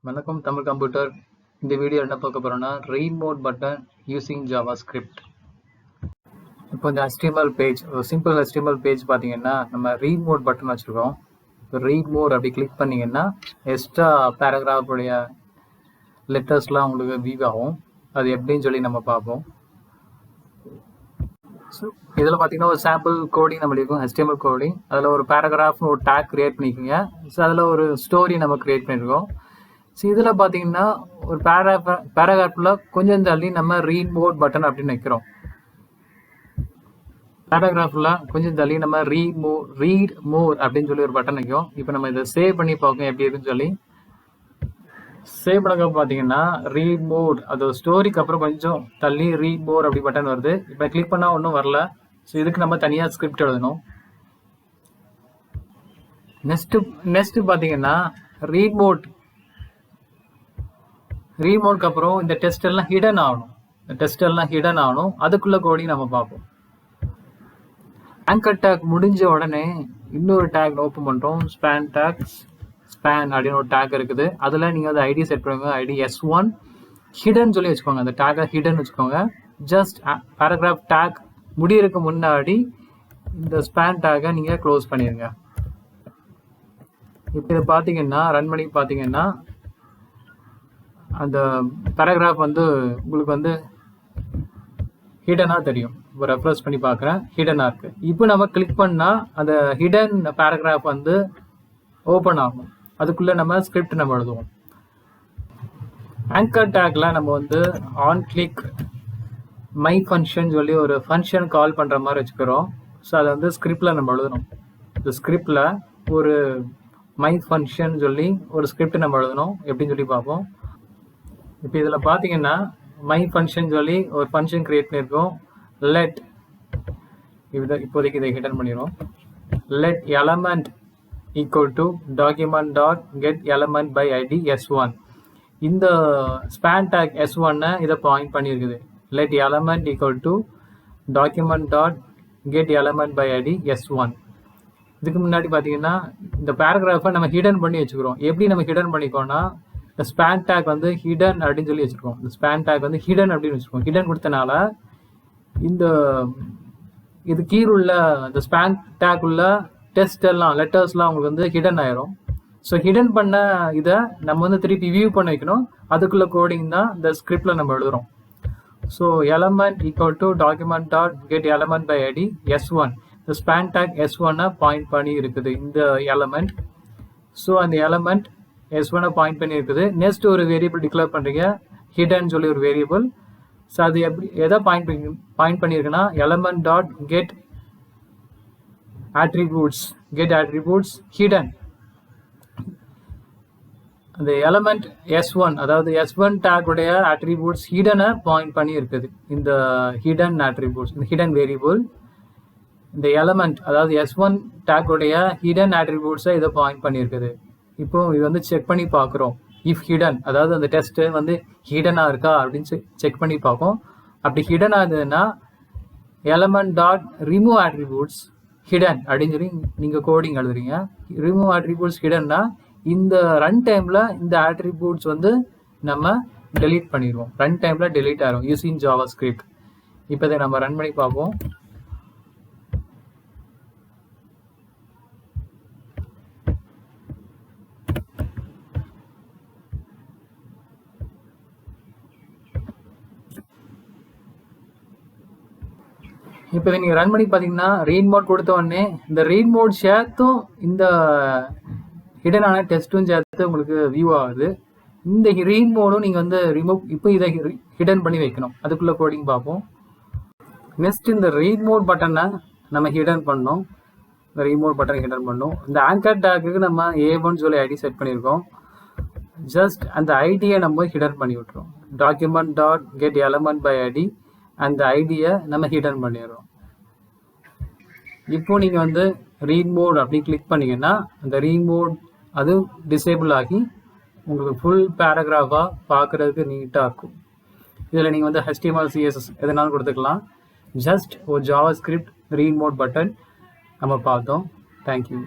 வணக்கம் தமிழ் கம்ப்யூட்டர். இந்த வீடியோ என்ன பார்க்க போறோம்னா read mode button using JavaScript. இப்போ இந்த HTML பேஜ், ஒரு சிம்பிள் HTML பேஜ் பார்த்தீங்கன்னா நம்ம ரீட் மோட் பட்டன் வச்சுருக்கோம். ரீட் மோட் அப்படி கிளிக் பண்ணிங்கன்னா எக்ஸ்ட்ரா பேராகிராஃப் உடைய லெட்டர்ஸ்லாம் உங்களுக்கு வியூ ஆகும். அது எப்படின்னு சொல்லி நம்ம பார்ப்போம். ஸோ இதில் பார்த்தீங்கன்னா ஒரு சாம்பிள் கோடிங் நம்ம இருக்கும், HTML கோடிங். அதில் ஒரு பேராகிராஃப் ஒரு டேக் கிரியேட் பண்ணிக்கோங்க. ஸோ அதில் ஒரு ஸ்டோரி நம்ம கிரியேட் பண்ணியிருக்கோம். ஸோ இதில் பார்த்தீங்கன்னா ஒரு பேராகிராஃபில் கொஞ்சம் தள்ளி நம்ம ரீட் மோட் பட்டன் அப்படின்னு வைக்கிறோம். பேராகிராஃபில் கொஞ்சம் தள்ளி நம்ம ரீட் மோர் அப்படின்னு சொல்லி ஒரு பட்டன் வைக்கும். இப்போ நம்ம இதை சேவ் பண்ணி பார்க்கணும் எப்படி இருக்குன்னு சொல்லி. சேவ் பண்ணக்க பார்த்தீங்கன்னா ரீட் மோட், அது ஸ்டோரிக்கு அப்புறம் கொஞ்சம் தள்ளி ரீட் மோர் அப்படி பட்டன் வருது. இப்போ கிளிக் பண்ணால் ஒன்றும் வரல. ஸோ இதுக்கு நம்ம தனியாக ஸ்கிரிப்ட் எழுதணும். நெக்ஸ்ட் பார்த்தீங்கன்னா ரீட் மோட்க்கு அப்புறம் இந்த டெஸ்ட் எல்லாம் ஹிடன் ஆகணும். அதுக்குள்ள கோடிங் நம்ம பார்ப்போம். ஆங்கர் டேக் முடிஞ்ச உடனே இன்னொரு டேக் ஓப்பன் பண்ணுறோம். ஸ்பேன் அப்படின்னு ஒரு டேக் இருக்குது. அதில் நீங்கள் வந்து ஐடி செட் பண்ணுங்க. ஐடி S1 ஹிடன் சொல்லி வச்சுக்கோங்க. அந்த டேக்கை ஹிடன் வச்சுக்கோங்க. ஜஸ்ட் பேராகிராஃப் டேக் முடியறதுக்கு முன்னாடி இந்த ஸ்பேன் டேக்கை நீங்கள் க்ளோஸ் பண்ணிடுங்க. இப்போ இதை பார்த்தீங்கன்னா ரன் பண்ணி பார்த்தீங்கன்னா அந்த பேராகிராஃப் வந்து உங்களுக்கு வந்து ஹிடனாக தெரியும். இப்போ ரெஃப்ரெஷ் பண்ணி பார்க்குறேன், ஹிடனாக இருக்குது. இப்போ நம்ம கிளிக் பண்ணால் அந்த ஹிடன் பேராகிராஃப் வந்து ஓப்பன் ஆகும். அதுக்குள்ளே நம்ம ஸ்கிரிப்ட் நம்ம எழுதுவோம். ஆங்கர் டேக்ல நம்ம வந்து ஆன் கிளிக் மை ஃபங்க்ஷன் சொல்லி ஒரு ஃபங்க்ஷன் கால் பண்ணுற மாதிரி வச்சுக்கிறோம். ஸோ அதை வந்து ஸ்கிரிப்டில் நம்ம எழுதணும். இந்த ஸ்கிரிப்டில் ஒரு மை ஃபங்க்ஷன் சொல்லி ஒரு ஸ்கிரிப்ட் நம்ம எழுதணும். எப்படின்னு சொல்லி பார்ப்போம். இப்போ இதில் பார்த்தீங்கன்னா மை ஃபங்க்ஷன் சொல்லி ஒரு ஃபங்க்ஷன் கிரியேட் பண்ணியிருக்கோம். லெட் இப்போதைக்கு இதை ஹிடன் பண்ணிடுவோம். Let element equal to document dot get element by ID S1. இந்த ஸ்பேன் டேக் S1 இதை பாயிண்ட் பண்ணியிருக்குது. Let element equal to document dot get element by ID S1. இதுக்கு முன்னாடி பார்த்தீங்கன்னா இந்த பேராகிராஃபை நம்ம ஹிடன் பண்ணி வச்சுக்கிறோம். எப்படி நம்ம ஹிடன் பண்ணிக்கோன்னா இந்த ஸ்பேன் டேக் வந்து ஹிடன் அப்படின்னு சொல்லி வச்சுருக்கோம். இந்த ஸ்பேன் டேக் வந்து ஹிடன் அப்படின்னு வச்சுருக்கோம். ஹிடன் கொடுத்தனால இந்த இது கீழுள்ள இந்த ஸ்பேன் டேக் உள்ள டெஸ்ட் எல்லாம் லெட்டர்ஸ்லாம் உங்களுக்கு வந்து ஹிடன் ஆயிரும். ஸோ ஹிடன் பண்ண இதை நம்ம வந்து திருப்பி வியூ பண்ண வைக்கணும். அதுக்குள்ள கோடிங் தான் இந்த ஸ்கிரிப்டில் நம்ம எழுதுகிறோம். So element equal to document dot get element by ID S1. இந்த ஸ்பேன் டேக் S1 பாயிண்ட் பண்ணி இருக்குது இந்த எலமெண்ட். ஸோ அந்த எலமெண்ட் S1 பாயிண்ட் பண்ணி இருக்குது. நெக்ஸ்ட் ஒரு வேரியபிள் டிக்ளேர் பண்ணுறீங்க, ஹிடன் சொல்லி ஒரு வேரியபிள். ஸோ அது எதை பாயிண்ட் பண்ணியிருக்குன்னா element dot get attributes hidden. அந்த எலமெண்ட் S1 அதாவது S1 டேக் உடைய attributes ஹிடனை பாயிண்ட் பண்ணி இருக்குது. இந்த ஹிடன் attributes, இந்த ஹிடன் வேரியபிள் இந்த எலமெண்ட் அதாவது S1 டேக் உடைய ஹிடன் attributes இதை பாயிண்ட் பண்ணியிருக்குது. இப்போ இது வந்து செக் பண்ணி பார்க்குறோம். இஃப் ஹிடன் அதாவது அந்த டெஸ்ட்டு வந்து ஹிடனாக இருக்கா அப்படின்னு செக் பண்ணி பார்ப்போம். அப்படி ஹிடனாக இருந்ததுன்னா element dot remove attributes hidden அப்படின்னு சொல்லி நீங்கள் கோடிங் எழுதுறீங்க. ரிமூவ் attributes ஹிடன்னா இந்த ரன் டைமில் இந்த attributes வந்து நம்ம டெலீட் பண்ணிடுவோம். ரன் டைமில் டெலீட் ஆகிரும் யூசிங் JavaScript. இப்போ இதை நம்ம ரன் பண்ணி பார்ப்போம். இப்போ இதை நீங்கள் ரன் பண்ணி பார்த்தீங்கன்னா ரீட் மோட் கொடுத்த உடனே இந்த ரீட் மோட் சேர்த்தும் இந்த ஹிடனான டெஸ்ட்டும் சேர்த்து உங்களுக்கு வியூ ஆகுது. இந்த ரீட் மோடும் நீங்கள் வந்து இப்போ இதை ஹிடன் பண்ணி வைக்கணும். அதுக்குள்ளே கோடிங் பார்ப்போம். நெக்ஸ்ட் இந்த ரீட் மோட் பட்டனை நம்ம ஹிடன் பண்ணோம். இந்த ரீட் மோட் பட்டனை ஹிடன் பண்ணோம். இந்த ஆங்கர் டேக்கு நம்ம A1 சொல்லி ஐடி செட் பண்ணியிருக்கோம். ஜஸ்ட் அந்த ஐடியை நம்ம ஹிடன் பண்ணி விட்டுறோம். Document dot get element by ID அந்த ஐடியை நம்ம ஹிடன் பண்ணிடுறோம். இப்போ நீங்கள் வந்து ரீட் மோட் அப்படி கிளிக் பண்ணிங்கன்னா அந்த ரீட் மோட் அது டிசேபிள் ஆகி உங்களுக்கு ஃபுல் பேராகிராஃபாக பார்க்குறதுக்கு நீட்டாக இருக்கும். இதில் நீங்கள் வந்து HTML CSS எதனாலும் கொடுத்துக்கலாம். ஜஸ்ட் ஒரு JavaScript ரீட் மோட் பட்டன் நம்ம பார்த்தோம். தேங்க்யூ.